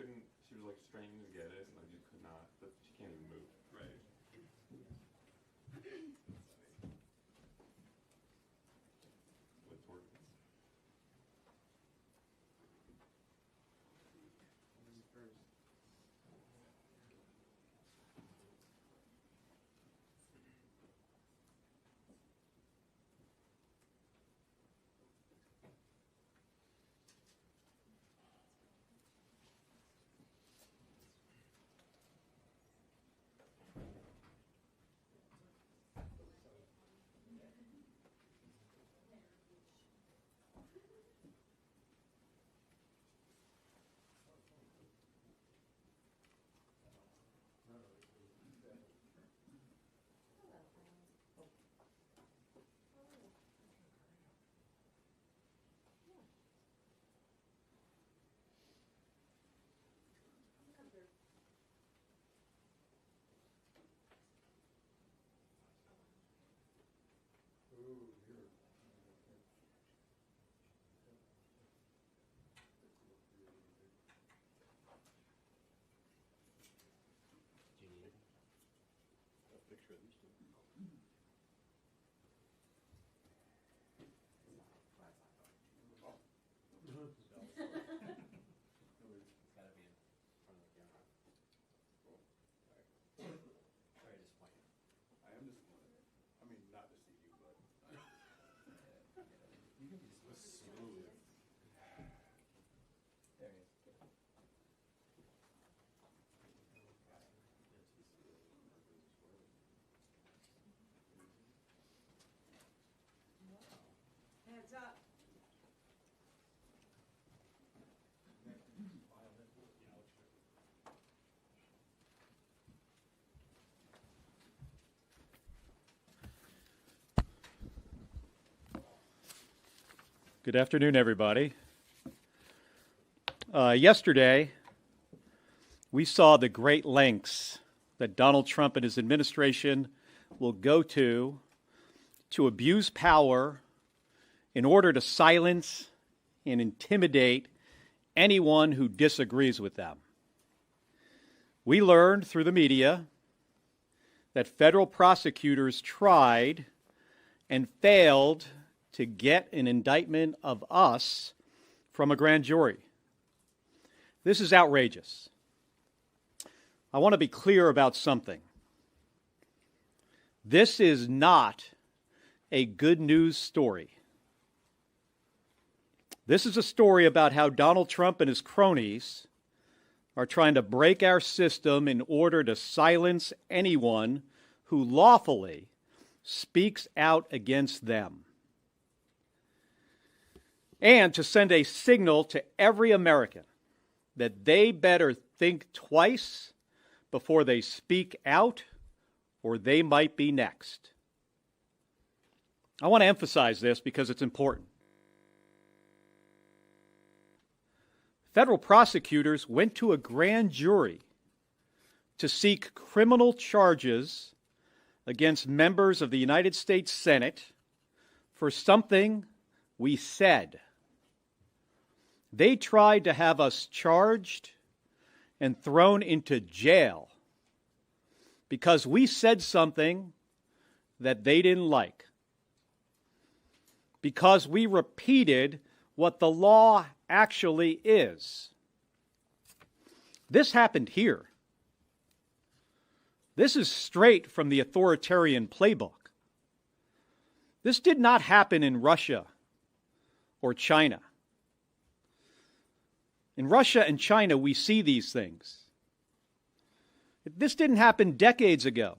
couldn't, she was like straining to get it, and I just could not, but she can't even move. Right. With torque. Heads up. Good afternoon, everybody. Yesterday, we saw the great lengths that Donald Trump and his administration will go to abuse power in order to silence and intimidate anyone who disagrees with them. We learned through the media that federal prosecutors tried and failed to get an indictment of us from a grand jury. This is outrageous. I want to be clear about something. This is not a good news story. This is a story about how Donald Trump and his cronies are trying to break our system in order to silence anyone who lawfully speaks out against them, and to send a signal to every American that they better think twice before they speak out, or they might be next. I want to emphasize this because it's important. Federal prosecutors went to a grand jury to seek criminal charges against members of the United States Senate for something we said. They tried to have us charged and thrown into jail because we said something that they didn't like, because we repeated what the law actually is. This happened here. This is straight from the authoritarian playbook. This did not happen in Russia or China. In Russia and China, we see these things. This didn't happen decades ago.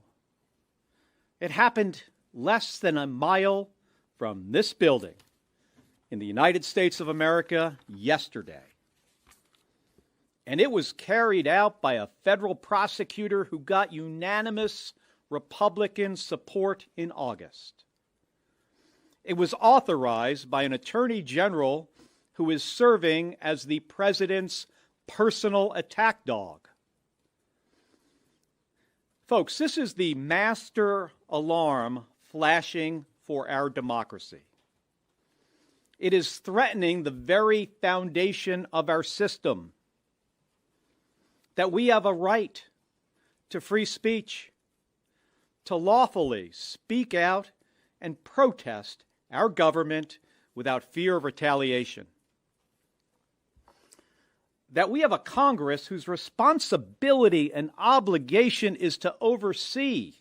It happened less than a mile from this building in the United States of America yesterday. And it was carried out by a federal prosecutor who got unanimous Republican support in August. It was authorized by an attorney general who is serving as the president's personal attack dog. Folks, this is the master alarm flashing for our democracy. It is threatening the very foundation of our system. that we have a right to free speech, to lawfully speak out and protest our government without fear of retaliation. That we have a Congress whose responsibility and obligation is to oversee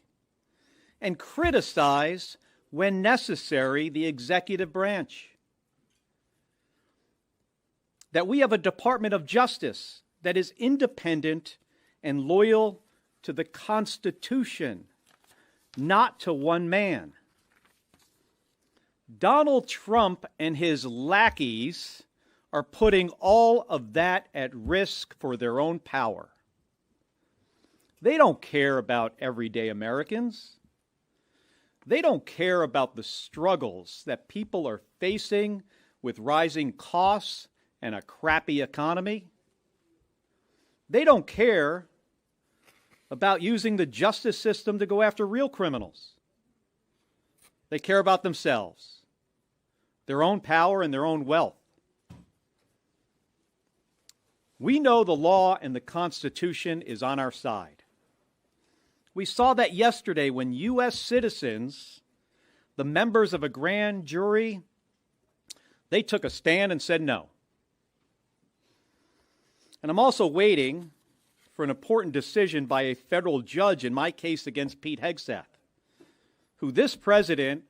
and criticize, when necessary, the executive branch. That we have a Department of Justice that is independent and loyal to the Constitution, not to one man. Donald Trump and his lackeys are putting all of that at risk for their own power. They don't care about everyday Americans. They don't care about the struggles that people are facing with rising costs and a crappy economy. They don't care about using the justice system to go after real criminals. They care about themselves, their own power, and their own wealth. We know the law and the Constitution is on our side. We saw that yesterday when U.S. citizens, the members of a grand jury, they took a stand and said no. And I'm also waiting for an important decision by a federal judge in my case against Pete Hegseth, who this president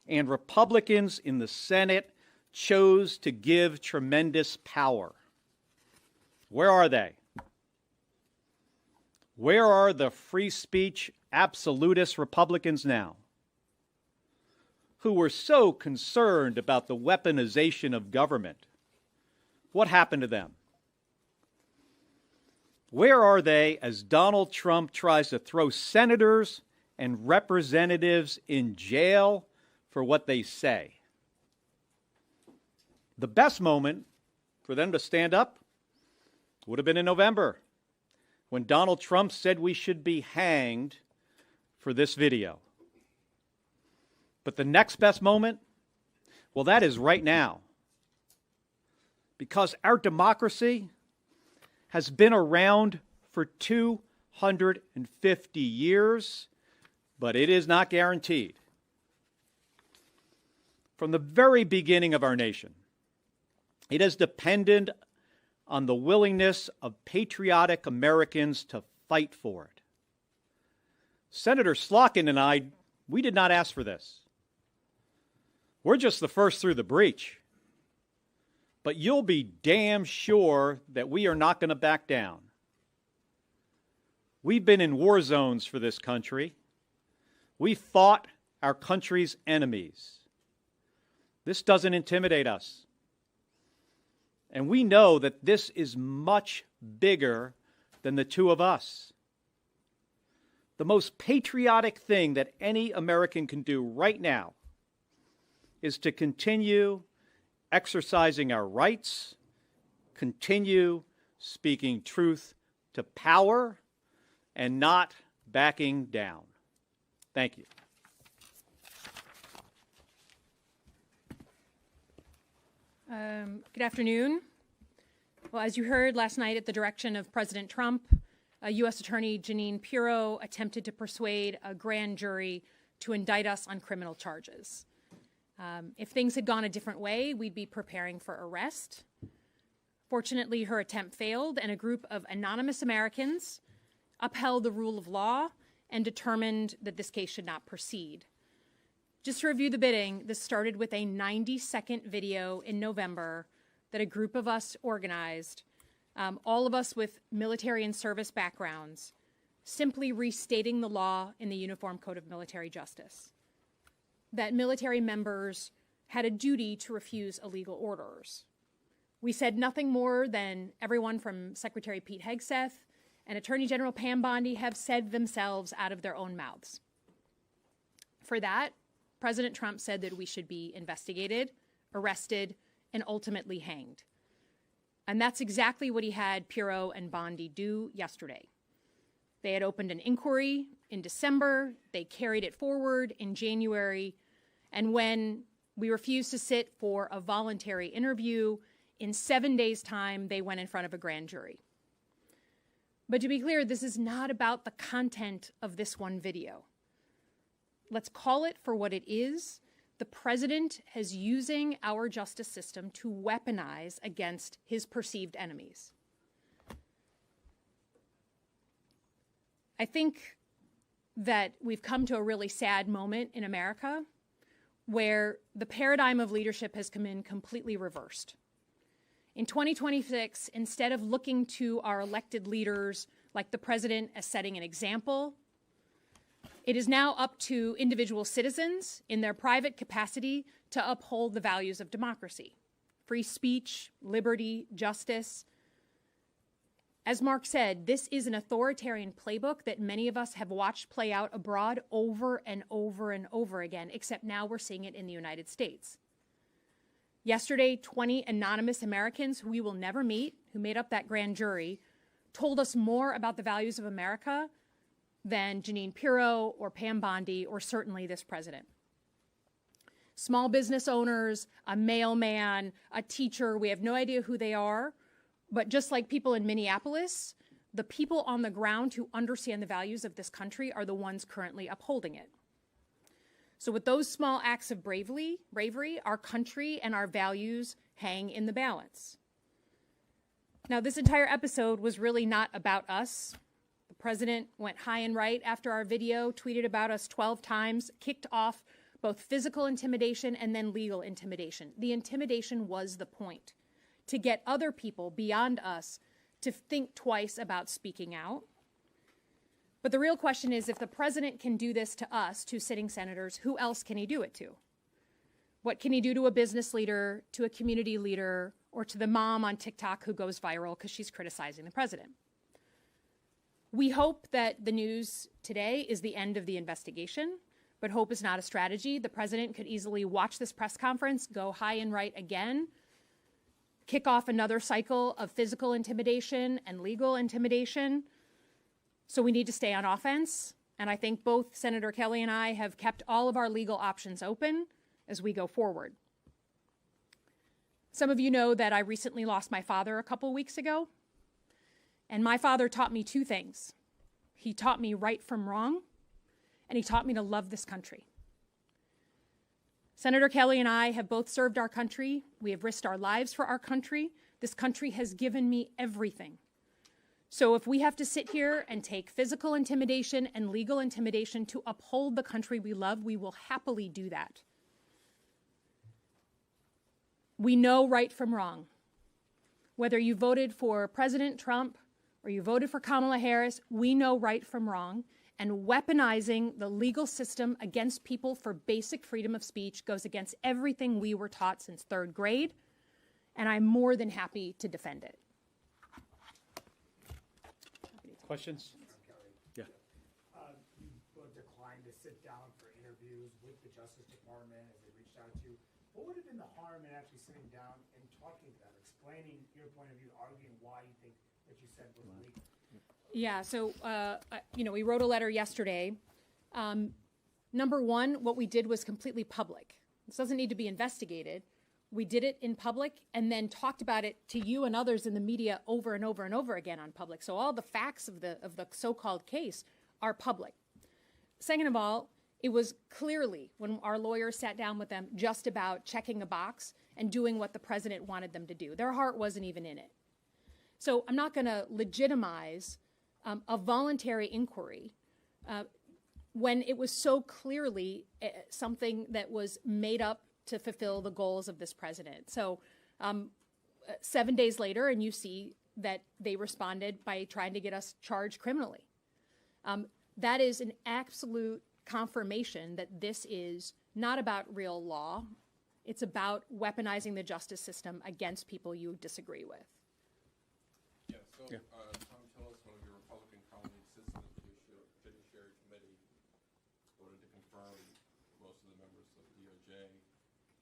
and Republicans in the Senate chose to give tremendous power. Where are they? Where are the free speech absolutist Republicans now, who were so concerned about the weaponization of government? What happened to them? Where are they as Donald Trump tries to throw senators and representatives in jail for what they say? The best moment for them to stand up would have been in November, when Donald Trump said we should be hanged for this video. But the next best moment, well, that is right now. Because our democracy has been around for 250 years, but it is not guaranteed. From the very beginning of our nation, it has depended on the willingness of patriotic Americans to fight for it. Senator Slotkin and I, we did not ask for this. We're just the first through the breach. But you'll be damn sure that we are not going to back down. We've been in war zones for this country. We fought our country's enemies. This doesn't intimidate us. And we know that this is much bigger than the two of us. The most patriotic thing that any American can do right now is to continue exercising our rights, continue speaking truth to power, and not backing down. Thank you. Good afternoon. Well, as you heard last night, at the direction of President Trump, U.S. Attorney Jeanine Pirro attempted to persuade a grand jury to indict us on criminal charges. If things had gone a different way, we'd be preparing for arrest. Fortunately, her attempt failed, and a group of anonymous Americans upheld the rule of law and determined that this case should not proceed. Just to review the bidding, this started with a 90-second video in November that a group of us organized, all of us with military and service backgrounds, simply restating the law in the Uniform Code of Military Justice, that military members had a duty to refuse illegal orders. We said nothing more than everyone from Secretary Pete Hegseth and Attorney General Pam Bondi have said themselves out of their own mouths. For that, President Trump said that we should be investigated, arrested, and ultimately hanged. And that's exactly what he had Pirro and Bondi do yesterday. They had opened an inquiry in December, they carried it forward in January, and when we refused to sit for a voluntary interview, in 7 days' time, they went in front of a grand jury. But to be clear, this is not about the content of this one video. Let's call it for what it is. The president is using our justice system to weaponize against his perceived enemies. I think that we've come to a really sad moment in America where the paradigm of leadership has come in completely reversed. In 2026, instead of looking to our elected leaders like the president as setting an example, it is now up to individual citizens in their private capacity to uphold the values of democracy, free speech, liberty, justice. As Mark said, this is an authoritarian playbook that many of us have watched play out abroad over and over and over again, except now we're seeing it in the United States. Yesterday, 20 anonymous Americans who we will never meet, who made up that grand jury, told us more about the values of America than Jeanine Pirro or Pam Bondi or certainly this president. Small business owners, a mailman, a teacher, we have no idea who they are, but just like people in Minneapolis, the people on the ground who understand the values of this country are the ones currently upholding it. So with those small acts of bravery, our country and our values hang in the balance. Now, this entire episode was really not about us. The president went high and right after our video, tweeted about us 12 times, kicked off both physical intimidation and then legal intimidation. The intimidation was the point, to get other people beyond us to think twice about speaking out. But the real question is, if the president can do this to us, to sitting senators, who else can he do it to? What can he do to a business leader, to a community leader, or to the mom on TikTok who goes viral because she's criticizing the president? We hope that the news today is the end of the investigation, but hope is not a strategy. The president could easily watch this press conference, go high and right again, kick off another cycle of physical intimidation and legal intimidation. So we need to stay on offense. And I think both Senator Kelly and I have kept all of our legal options open as we go forward. Some of you know that I recently lost my father a couple weeks ago. And my father taught me two things. He taught me right from wrong, and he taught me to love this country. Senator Kelly and I have both served our country. We have risked our lives for our country. This country has given me everything. So if we have to sit here and take physical intimidation and legal intimidation to uphold the country we love, we will happily do that. We know right from wrong. Whether you voted for President Trump or you voted for Kamala Harris, we know right from wrong. And weaponizing the legal system against people for basic freedom of speech goes against everything we were taught since third grade. And I'm more than happy to defend it. Questions? Yeah. You both declined to sit down for interviews with the Justice Department as they reached out to you. What would have been the harm in actually sitting down and talking to them, explaining your point of view, arguing why you think that you said was legal? Yeah, so, we wrote a letter yesterday. Number one, what we did was completely public. This doesn't need to be investigated. We did it in public and then talked about it to you and others in the media over and over and over again on public. So all the facts of the so-called case are public. Second of all, it was clearly, when our lawyers sat down with them, just about checking a box and doing what the president wanted them to do. Their heart wasn't even in it. So I'm not going to legitimize a voluntary inquiry when it was so clearly something that was made up to fulfill the goals of this president. So 7 days later, and you see that they responded by trying to get us charged criminally. That is an absolute confirmation that this is not about real law. It's about weaponizing the justice system against people you disagree with. Yeah, so Tom Tillis, one of your Republican colleagues, sits in the Judiciary Committee, voted to confirm most of the members of the DOJ.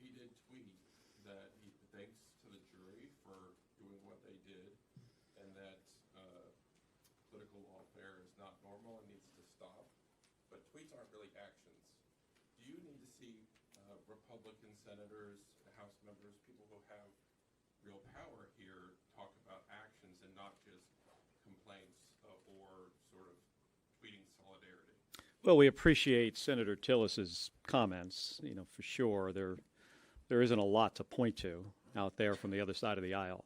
He did tweet that he thanks to the jury for doing what they did and that political lawfare is not normal and needs to stop. But tweets aren't really actions. Do you need to see Republican senators, House members, people who have real power here talk about actions and not just complaints of Well, we appreciate Senator Tillis's comments. For sure, there isn't a lot to point to out there from the other side of the aisle.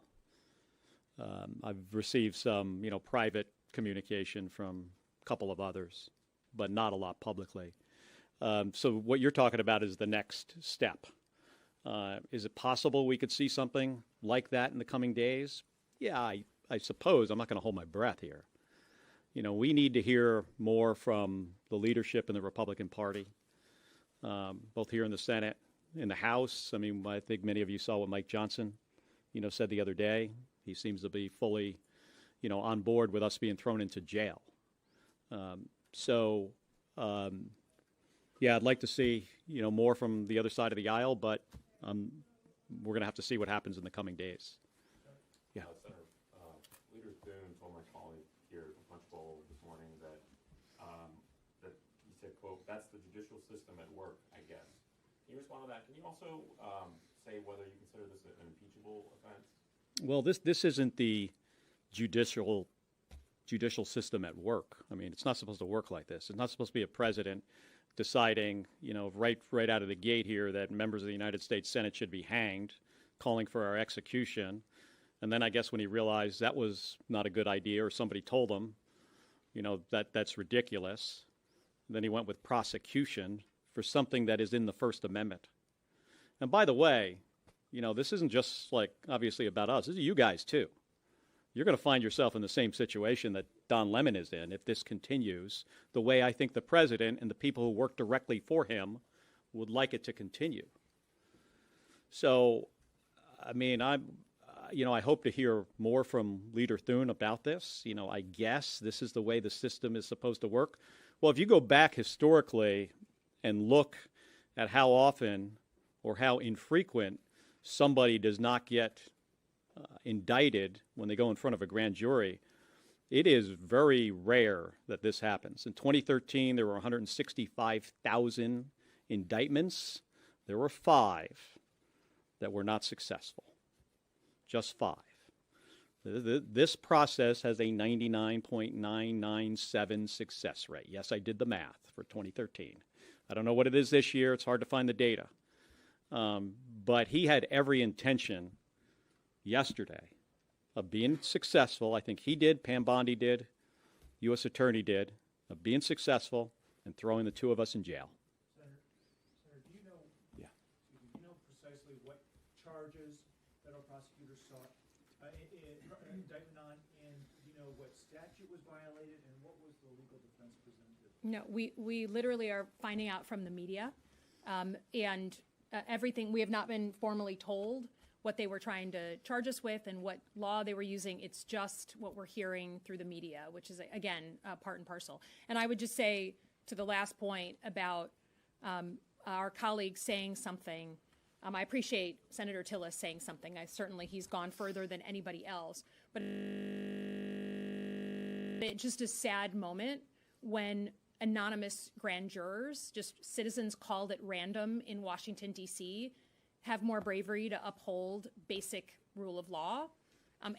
I've received some, private communication from a couple of others, but not a lot publicly. So what you're talking about is the next step. Is it possible we could see something like that in the coming days? Yeah, I suppose. I'm not going to hold my breath here. We need to hear more from the leadership in the Republican Party, both here in the Senate, in the House. I mean, I think many of you saw what Mike Johnson, said the other day. He seems to be fully, on board with us being thrown into jail. Yeah, I'd like to see, more from the other side of the aisle, but we're going to have to see what happens in the coming days. Yeah. Senator, Leader Thune told my colleague here at the Punch Bowl this morning that he said, quote, "That's the judicial system at work, I guess." Can you respond to that? Can you also say whether you consider this an impeachable offense? Well, this isn't the judicial system at work. I mean, it's not supposed to work like this. It's not supposed to be a president deciding, right out of the gate here that members of the United States Senate should be hanged, calling for our execution. And then I guess when he realized that was not a good idea, or somebody told him, that's ridiculous, then he went with prosecution for something that is in the First Amendment. And by the way, this isn't just obviously about us. This is you guys too. You're going to find yourself in the same situation that Don Lemon is in if this continues the way I think the president and the people who work directly for him would like it to continue. So, I mean, I hope to hear more from Leader Thune about this. I guess this is the way the system is supposed to work. Well, if you go back historically and look at how often or how infrequent somebody does not get indicted when they go in front of a grand jury, it is very rare that this happens. In 2013, there were 165,000 indictments. There were 5 that were not successful. Just 5. This process has a 99.997 success rate. Yes, I did the math for 2013. I don't know what it is this year. It's hard to find the data. But he had every intention yesterday of being successful. I think he did, Pam Bondi did, U.S. Attorney did, of being successful and throwing the 2 of us in jail. Senator, do you know? Yeah. Do you know precisely what charges federal prosecutors sought indictment on, and do you know what statute was violated, and what was the legal defense presented? No, we literally are finding out from the media, and everything. We have not been formally told what they were trying to charge us with and what law they were using. It's just what we're hearing through the media, which is, again, part and parcel. And I would just say to the last point about our colleague saying something, I appreciate Senator Tillis saying something. He's gone further than anybody else. But it's just a sad moment when anonymous grand jurors, just citizens called at random in Washington, D.C., have more bravery to uphold basic rule of law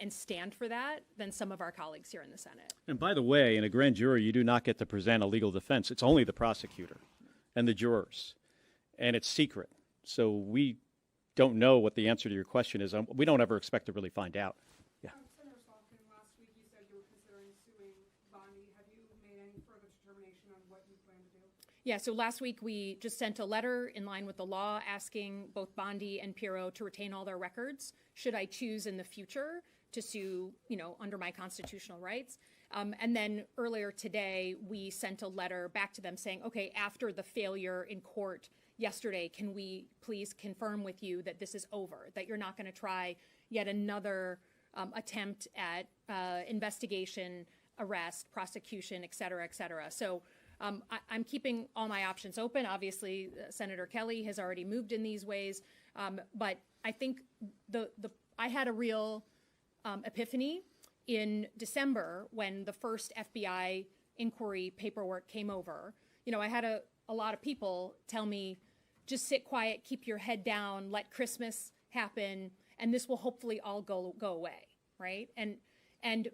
and stand for that than some of our colleagues here in the Senate. And by the way, in a grand jury, you do not get to present a legal defense. It's only the prosecutor and the jurors, and it's secret. So we don't know what the answer to your question is. We don't ever expect to really find out. Yeah. Senator Slotkin, last week you said you were considering suing Bondi. Have you made any further determination on what you plan to do? Yeah, so last week we just sent a letter in line with the law asking both Bondi and Pirro to retain all their records should I choose in the future to sue, under my constitutional rights. And then earlier today, we sent a letter back to them saying, okay, after the failure in court yesterday, can we please confirm with you that this is over, that you're not going to try yet another attempt at investigation, arrest, prosecution, et cetera, et cetera. So I'm keeping all my options open. Obviously, Senator Kelly has already moved in these ways. But I think I had a real epiphany in December when the first FBI inquiry paperwork came over. I had a lot of people tell me, just sit quiet, keep your head down, let Christmas happen, and this will hopefully all go away, right? And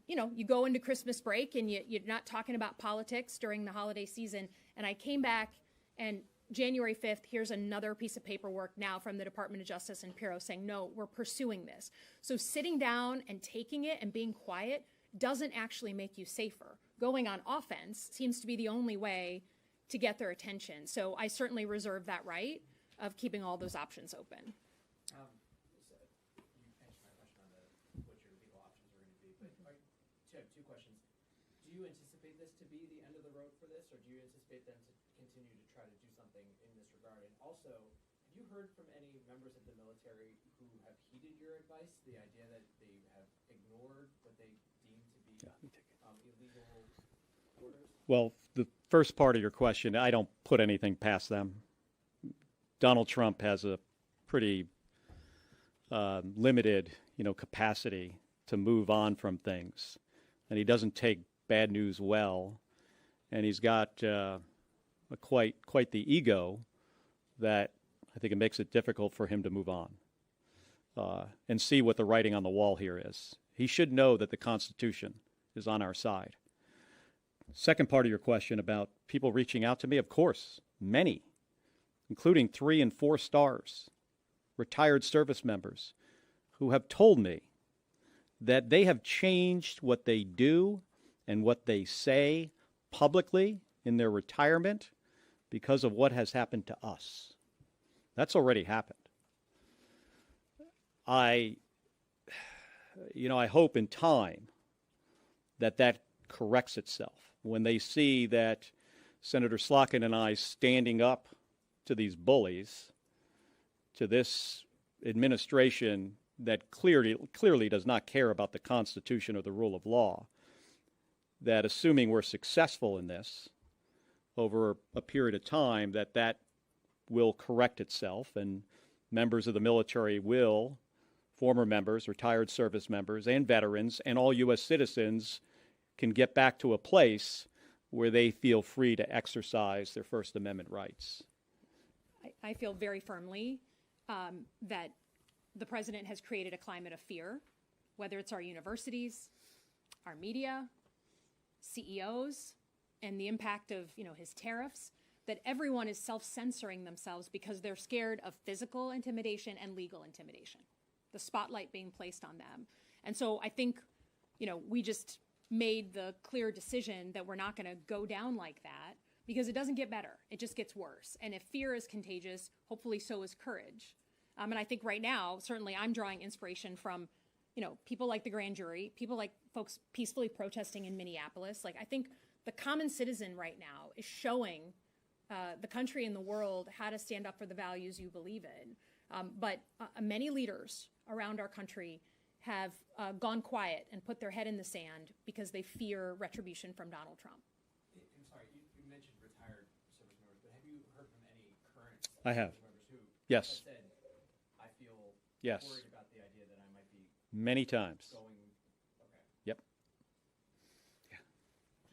you go into Christmas break and you're not talking about politics during the holiday season. And I came back, and January 5th, here's another piece of paperwork now from the Department of Justice and Puro saying, no, we're pursuing this. So sitting down and taking it and being quiet doesn't actually make you safer. Going on offense seems to be the only way to get their attention. So I certainly reserve that right of keeping all those options open. So you answered my question on what your legal options are going to be, but I have two questions. Do you anticipate this to be the end of the road for this, or do you anticipate them to continue to try to do something in this regard? And also, have you heard from any members of the military who have heeded your advice, the idea that they have ignored what they deem to be illegal orders? Well, the first part of your question, I don't put anything past them. Donald Trump has a pretty limited, capacity to move on from things, and he doesn't take bad news well, and he's got quite the ego that I think it makes it difficult for him to move on and see what the writing on the wall here is. He should know that the Constitution is on our side. Second part of your question about people reaching out to me, of course, many, including 3 and 4 stars, retired service members, who have told me that they have changed what they do and what they say publicly in their retirement because of what has happened to us. That's already happened. I hope in time that corrects itself when they see that Senator Slotkin and I standing up to these bullies, to this administration that clearly does not care about the Constitution or the rule of law, that assuming we're successful in this over a period of time, that will correct itself, and members of the military will, former members, retired service members, and veterans, and all U.S. citizens can get back to a place where they feel free to exercise their First Amendment rights. I feel very firmly that the president has created a climate of fear, whether it's our universities, our media, CEOs, and the impact of his tariffs, that everyone is self-censoring themselves because they're scared of physical intimidation and legal intimidation, the spotlight being placed on them. And so I think we just made the clear decision that we're not going to go down like that, because it doesn't get better. It just gets worse. And if fear is contagious, hopefully so is courage. And I think right now, certainly I'm drawing inspiration from, people like the grand jury, people like folks peacefully protesting in Minneapolis. I think the common citizen right now is showing the country and the world how to stand up for the values you believe in. But many leaders around our country have gone quiet and put their head in the sand because they fear retribution from Donald Trump. I'm sorry, you mentioned retired service members, but have you heard from any current I have. service members who Yes. have said, I feel Yes. worried about the idea that I might be Many times. going, okay. Yep.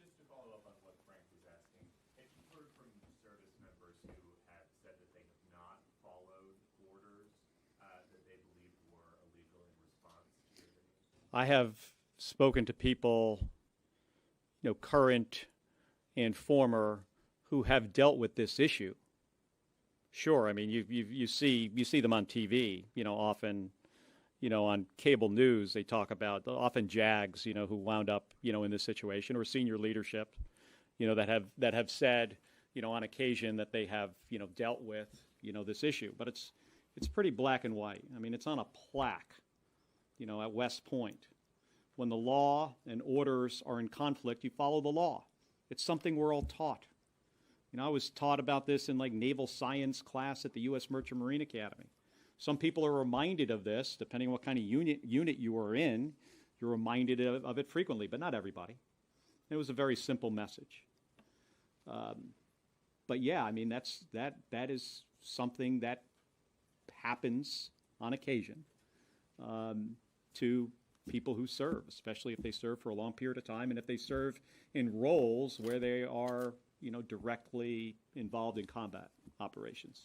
Just to follow up on what Frank was asking, have you heard from service members who have said that they have not followed orders that they believed were illegal in response to your videos? I have spoken to people, current and former, who have dealt with this issue. Sure, I mean, you see them on TV, often, on cable news. They talk about often JAGs, who wound up, in this situation, or senior leadership, that have said, on occasion that they have, dealt with, this issue. But it's pretty black and white. I mean, it's on a plaque, at West Point. When the law and orders are in conflict, you follow the law. It's something we're all taught. I was taught about this in naval science class at the U.S. Merchant Marine Academy. Some people are reminded of this, depending on what kind of unit you are in. You're reminded of it frequently, but not everybody. It was a very simple message. But yeah, I mean, that is something that happens on occasion to people who serve, especially if they serve for a long period of time, and if they serve in roles where they are, directly involved in combat operations.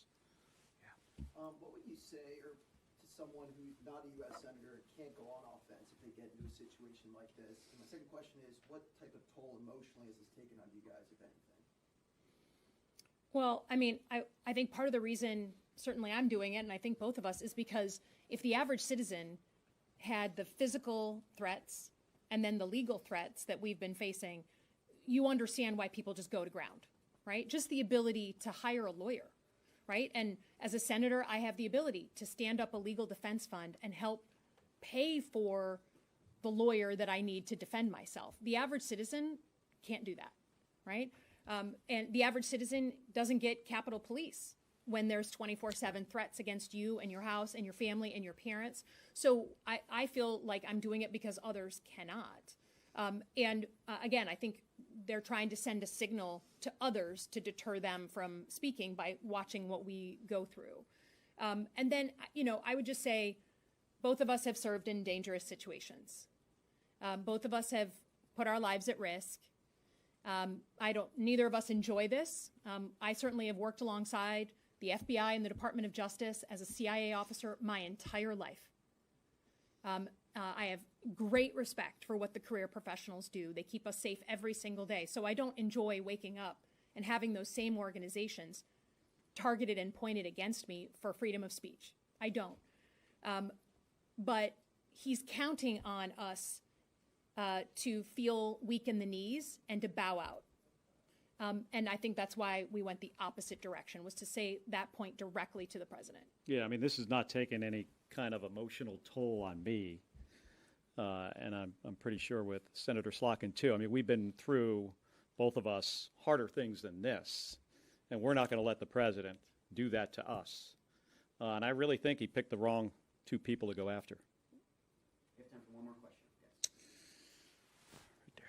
What would you say, or to someone who's not a U.S. senator can't go on offense if they get into a situation like this? And my second question is, what type of toll emotionally has this taken on you guys, if anything? Well, I mean, I think part of the reason, certainly I'm doing it, and I think both of us, is because if the average citizen had the physical threats and then the legal threats that we've been facing, you understand why people just go to ground, right? Just the ability to hire a lawyer, right? And as a senator, I have the ability to stand up a legal defense fund and help pay for the lawyer that I need to defend myself. The average citizen can't do that, right? And the average citizen doesn't get Capitol Police when there's 24/7 threats against you and your house and your family and your parents. So I feel like I'm doing it because others cannot. Again, I think they're trying to send a signal to others to deter them from speaking by watching what we go through. And then, I would just say both of us have served in dangerous situations. Both of us have put our lives at risk. Neither of us enjoy this. I certainly have worked alongside the FBI and the Department of Justice as a CIA officer my entire life. I have great respect for what the career professionals do. They keep us safe every single day. So I don't enjoy waking up and having those same organizations targeted and pointed against me for freedom of speech. I don't. But he's counting on us to feel weak in the knees and to bow out. And I think that's why we went the opposite direction, was to say that point directly to the president. Yeah, I mean, this has not taken any kind of emotional toll on me. And I'm pretty sure with Senator Slotkin, too. I mean, we've been through, both of us, harder things than this. And we're not going to let the president do that to us. And I really think he picked the wrong two people to go after. We have time for one more question. Right there.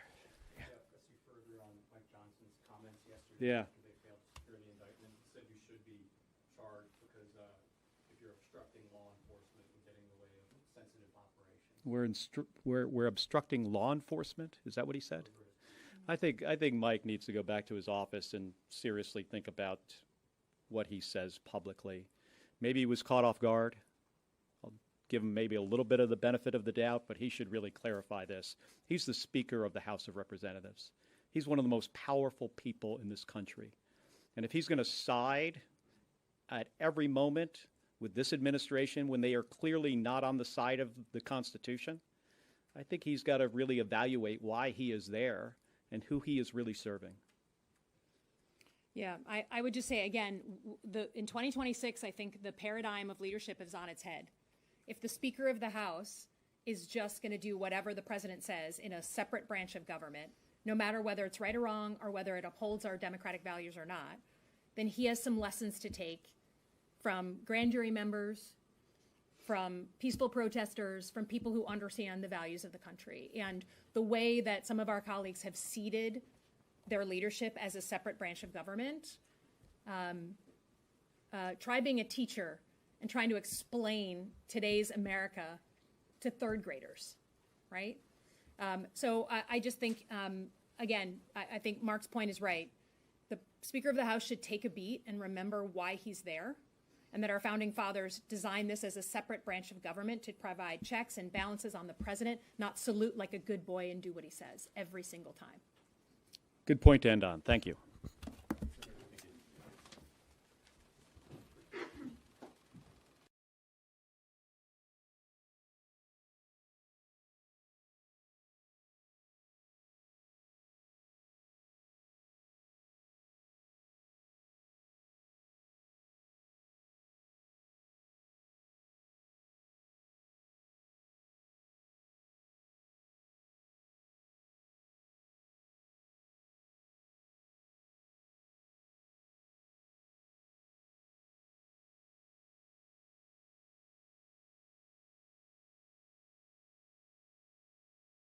Yeah, press you further on Mike Johnson's comments yesterday. Yeah. After they failed to secure the indictment. He said you should be charged because if you're obstructing law enforcement and getting in the way of sensitive operations. We're obstructing law enforcement? Is that what he said? I think Mike needs to go back to his office and seriously think about what he says publicly. Maybe he was caught off guard. I'll give him maybe a little bit of the benefit of the doubt, but he should really clarify this. He's the Speaker of the House of Representatives. He's one of the most powerful people in this country. And if he's going to side at every moment with this administration when they are clearly not on the side of the Constitution, I think he's got to really evaluate why he is there and who he is really serving. Yeah, I would just say, again, in 2026, I think the paradigm of leadership is on its head. If the Speaker of the House is just going to do whatever the president says in a separate branch of government, no matter whether it's right or wrong or whether it upholds our democratic values or not, then he has some lessons to take from grand jury members, from peaceful protesters, from people who understand the values of the country. And the way that some of our colleagues have ceded their leadership as a separate branch of government, try being a teacher and trying to explain today's America to third graders, right? So I just think, again, I think Mark's point is right. The Speaker of the House should take a beat and remember why he's there, and that our founding fathers designed this as a separate branch of government to provide checks and balances on the president, not salute like a good boy and do what he says every single time. Good point to end on. Thank you.